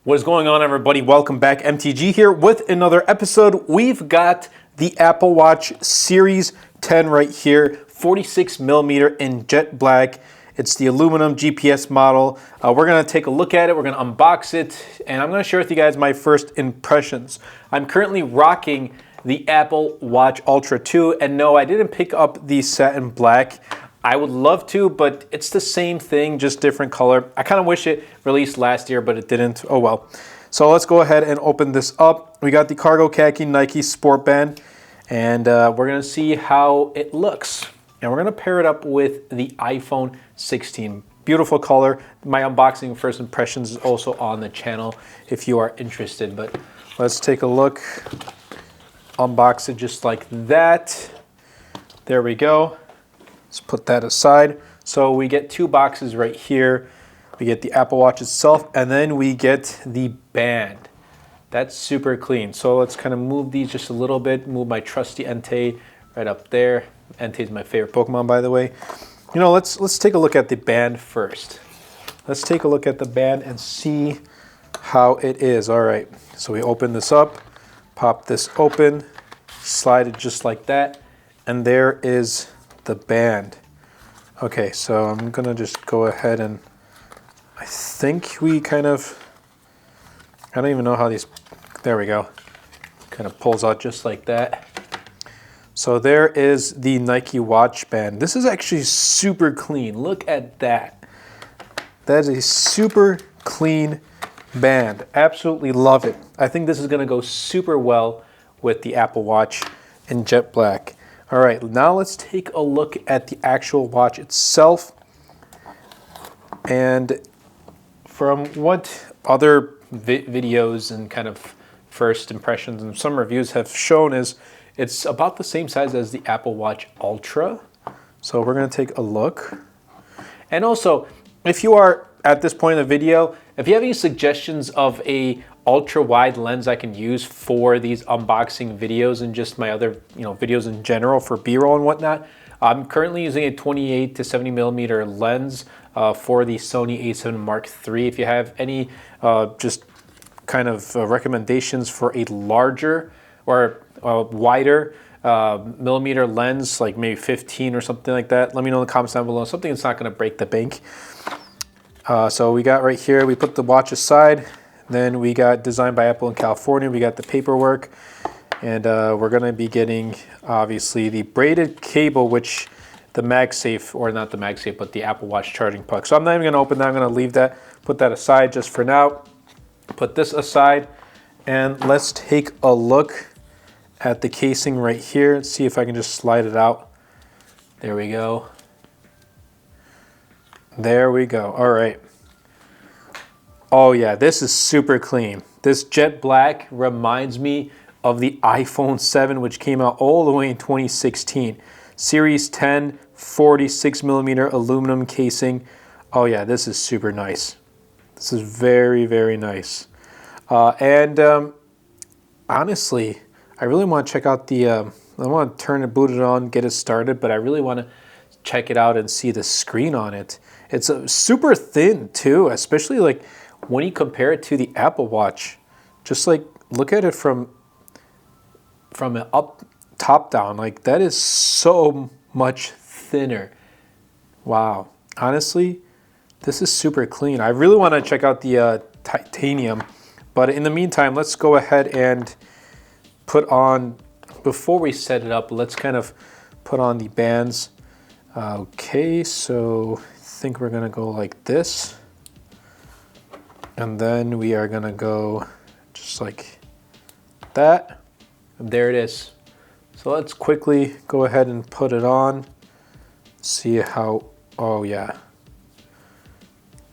What is going on, everybody? Welcome back. MTG here with another episode. We've got the Apple Watch Series 10 right here, 46 millimeter in jet black. It's the aluminum GPS model. We're going to take a look at it. We're going to unbox it, and I'm going to share with you guys my first impressions. I'm currently rocking the Apple Watch Ultra 2, and no, I didn't pick up the satin black. I would love to, but it's the same thing, just different color. I kind of wish it released last year, but it didn't. Oh well. So let's go ahead and open this up. We got the cargo khaki Nike sport band, and we're going to see how it looks. And we're going to pair it up with the iPhone 16. Beautiful color. My unboxing first impressions is also on the channel if you are interested. But let's take a look. Unbox it just like that. There we go. Let's put that aside. So we get two boxes right here. We get the Apple Watch itself, and then we get the band. That's super clean. So let's kind of move these just a little bit. Move my trusty Entei right up there. Entei is my favorite Pokemon, by the way. You know, let's take a look at the band first. Let's take a look at the band and see how it is. All right. So we open this up, pop this open, slide it just like that, and there is the band. Okay, so I'm gonna just go ahead and I think we kind of, I don't even know how these, there we go. Kind of pulls out just like that. So there is the Nike watch band. This is actually super clean. Look at that. That is a super clean band. Absolutely love it. I think this is gonna go super well with the Apple Watch in jet black. All right, now let's take a look at the actual watch itself. And from what other videos and kind of first impressions and some reviews have shown is it's about the same size as the Apple Watch Ultra. So we're gonna take a look. And also, if you are at this point in the video, if you have any suggestions of a ultra wide lens I can use for these unboxing videos and just my other videos in general for B-roll and whatnot, I'm currently using a 28 to 70 millimeter lens for the Sony a7 Mark III. If you have any just kind of recommendations for a larger or wider millimeter lens, like maybe 15 or something like that, let me know in the comments down below. Something that's not going to break the bank. So we got right here, we put the watch aside. Then we got designed by Apple in California. We got the paperwork, and we're gonna be getting obviously the braided cable, which the MagSafe, or not the MagSafe, but the Apple Watch charging puck. So I'm not even gonna open that. I'm gonna leave that, put that aside just for now. Put this aside, and let's take a look at the casing right here. Let's see if I can just slide it out. There we go. There we go. All right. Oh yeah, this is super clean. This jet black reminds me of the iPhone 7, which came out all the way in 2016. Series 10, 46 millimeter aluminum casing. Oh yeah, this is super nice. This is very, very nice. Honestly, I really want to check out the, I want to turn it, boot it on, get it started, but I really want to check it out and see the screen on it. It's super thin too, especially like when you compare it to the Apple Watch. Just like look at it from an up top down, like that is so much thinner. Wow, honestly, this is super clean. I really want to check out the titanium, but in the meantime, let's go ahead and put on, before we set it up, let's kind of put on the bands. Okay, so I think we're gonna go like this. And then we are gonna go just like that. And there it is. So let's quickly go ahead and put it on. See how, oh yeah.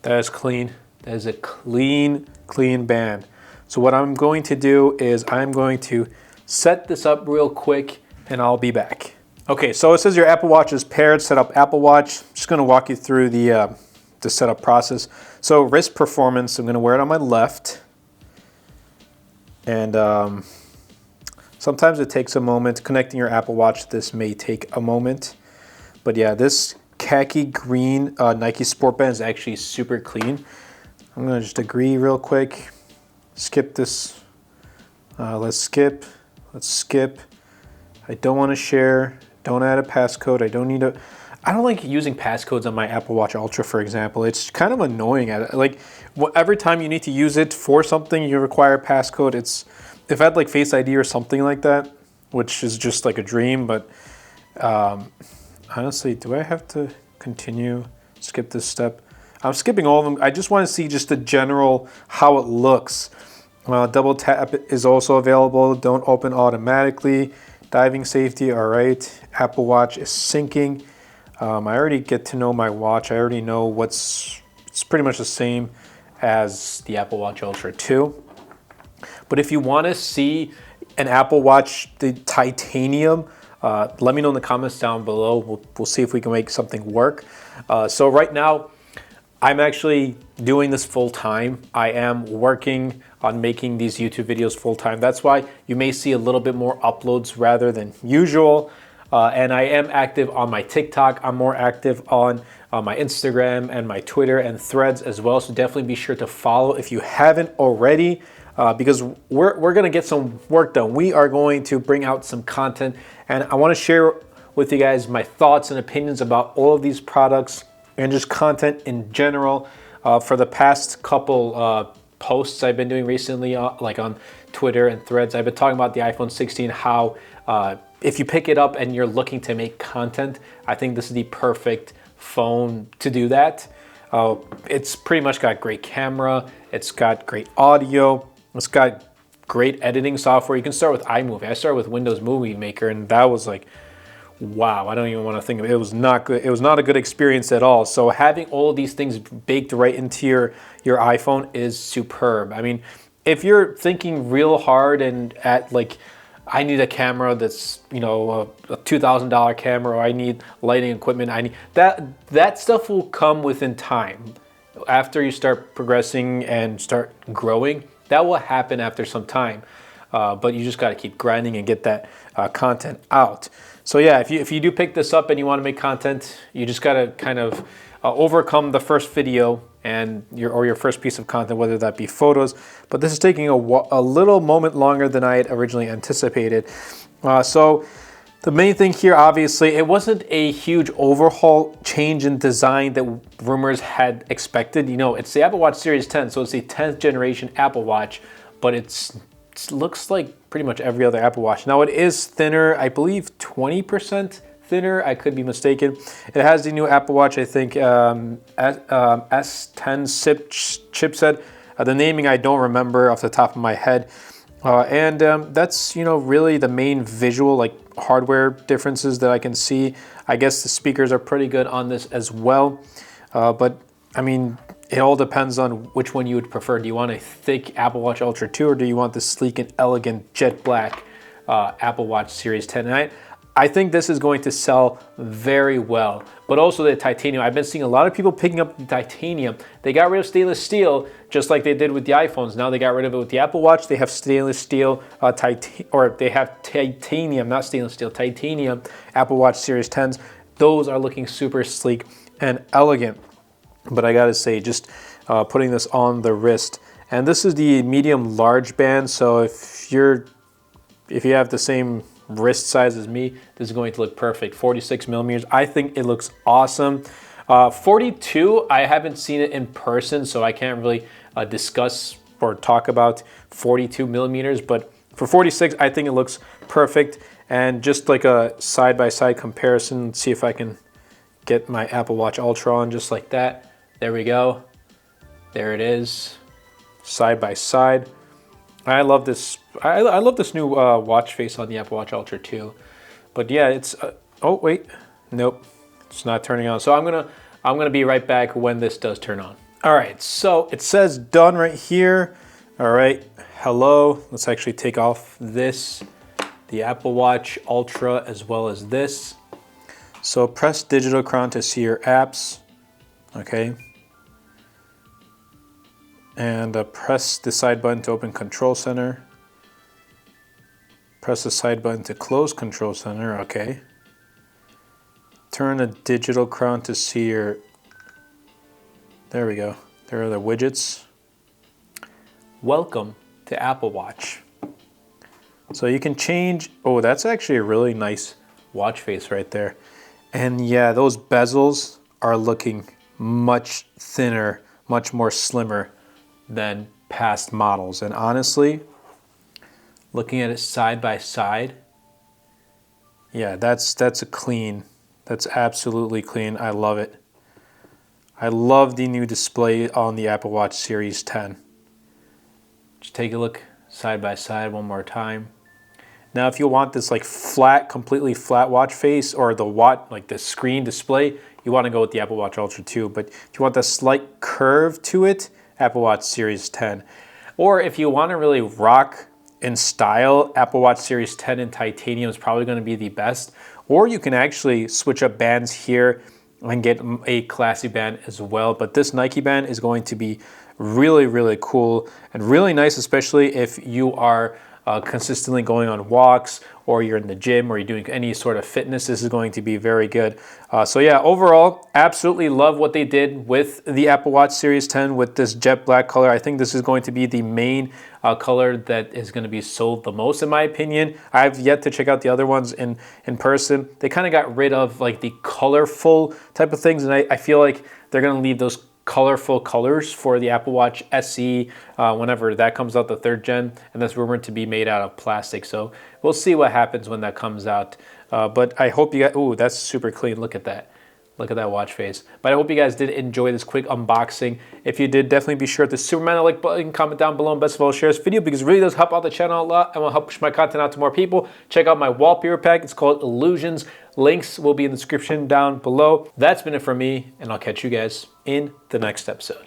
That is clean. That is a clean, clean band. So what I'm going to do is I'm going to set this up real quick and I'll be back. Okay, so it says your Apple Watch is paired, set up Apple Watch. I'm just gonna walk you through the setup process. So wrist performance, I'm gonna wear it on my left. And sometimes it takes a moment. Connecting your Apple Watch, this may take a moment. But yeah, this khaki green Nike sport band is actually super clean. I'm gonna just agree real quick. skip this. Let's skip. I don't want to share. Don't add a passcode. I don't like using passcodes on my Apple Watch Ultra, for example. It's kind of annoying. Like every time you need to use it for something, you require a passcode. If I had like Face ID or something like that, which is just like a dream, but honestly, do I have to continue, skip this step? I'm skipping all of them. I just want to see just the general, how it looks. Double tap is also available. Don't open automatically. Diving safety, all right. Apple Watch is syncing. I already get to know my watch. I already know it's pretty much the same as the Apple Watch Ultra 2. But if you want to see an Apple Watch, the titanium, let me know in the comments down below. We'll see if we can make something work. So right now, I'm actually doing this full time. I am working on making these YouTube videos full time. That's why you may see a little bit more uploads rather than usual. And I am active on my TikTok. I'm more active on my Instagram and my Twitter and Threads as well. So definitely be sure to follow if you haven't already, because we're gonna get some work done. We are going to bring out some content, and I wanna share with you guys my thoughts and opinions about all of these products and just content in general. For the past couple posts I've been doing recently, like on Twitter and Threads, I've been talking about the iPhone 16, how if you pick it up and you're looking to make content, I think this is the perfect phone to do that. It's pretty much got great camera, it's got great audio, it's got great editing software. You can start with iMovie. I started with Windows Movie Maker, and that was like, wow, I don't even want to think of it. It was not good. It was not a good experience at all. So having all of these things baked right into your iPhone is superb. I mean, if you're thinking real hard and at like, I need a camera that's, you know, a $2,000 camera, or I need lighting equipment, I need that stuff will come within time. After you start progressing and start growing, that will happen after some time. But you just got to keep grinding and get that content out. So yeah, if you do pick this up and you want to make content, you just got to kind of overcome the first video and your first piece of content, whether that be photos. But this is taking a little moment longer than I had originally anticipated. So the main thing here, obviously, it wasn't a huge overhaul change in design that rumors had expected. You know, it's the Apple Watch Series 10, so it's the 10th generation Apple Watch, but it looks like pretty much every other Apple Watch. Now it is thinner, I believe 20% thinner, I could be mistaken. It has the new Apple Watch, I think, S10 chipset. The naming I don't remember off the top of my head. That's, you know, really the main visual, like hardware differences that I can see. I guess the speakers are pretty good on this as well. But I mean, it all depends on which one you would prefer. Do you want a thick Apple Watch Ultra 2, or do you want the sleek and elegant jet black Apple Watch Series 10? And I think this is going to sell very well. But also the titanium. I've been seeing a lot of people picking up the titanium. They got rid of stainless steel just like they did with the iPhones. Now they got rid of it with the Apple Watch. They have stainless steel, they have titanium, not stainless steel, titanium Apple Watch Series 10s. Those are looking super sleek and elegant. But I gotta say, just putting this on the wrist, and this is the medium large band. So if you have the same wrist size as me, this is going to look perfect. 46 millimeters. I think it looks awesome. 42, I haven't seen it in person, so I can't really discuss or talk about 42 millimeters. But for 46, I think it looks perfect. And just like a side-by-side comparison, let's see if I can get my Apple Watch Ultra on just like that. There we go. There it is, side by side. I love this. I love this new watch face on the Apple Watch Ultra 2. But yeah, it's. Oh wait, nope, it's not turning on. So I'm gonna be right back when this does turn on. All right, so it says done right here. All right, hello. Let's actually take off this, the Apple Watch Ultra, as well as this. So press digital crown to see your apps. Okay. And press the side button to open Control Center. Press the side button to close Control Center. Okay. Turn the digital crown to see your. There we go. There are the widgets. Welcome the Apple Watch. So you can change, oh, that's actually a really nice watch face right there. And yeah, those bezels are looking much thinner, much more slimmer than past models. And honestly, looking at it side by side, yeah, that's a clean, that's absolutely clean. I love it. I love the new display on the Apple Watch Series 10. Just take a look side by side one more time. Now, if you want this like flat, completely flat watch face, or the watch, like the screen display, you want to go with the Apple Watch Ultra 2. But if you want the slight curve to it, Apple Watch Series 10. Or if you want to really rock in style, Apple Watch Series 10 in titanium is probably going to be the best. Or you can actually switch up bands here and get a classy band as well. But this Nike band is going to be really, really cool and really nice, especially if you are consistently going on walks, or you're in the gym, or you're doing any sort of fitness. This is going to be very good. So yeah, overall, absolutely love what they did with the Apple Watch Series 10 with this jet black color. I think this is going to be the main color that is going to be sold the most, in my opinion. I've yet to check out the other ones in person. They kind of got rid of like the colorful type of things, and I feel like they're going to leave those colorful colors for the Apple Watch SE whenever that comes out, the 3rd gen, and that's rumored to be made out of plastic. So we'll see what happens when that comes out. But I hope you guys, ooh, that's super clean. Look at that. Look at that watch face. But I hope you guys did enjoy this quick unboxing. If you did, definitely be sure to superman the like button, comment down below, and best of all, share this video because it really does help out the channel a lot and will help push my content out to more people. Check out my wallpaper pack. It's called Illusions. Links will be in the description down below. That's been it from me, and I'll catch you guys in the next episode.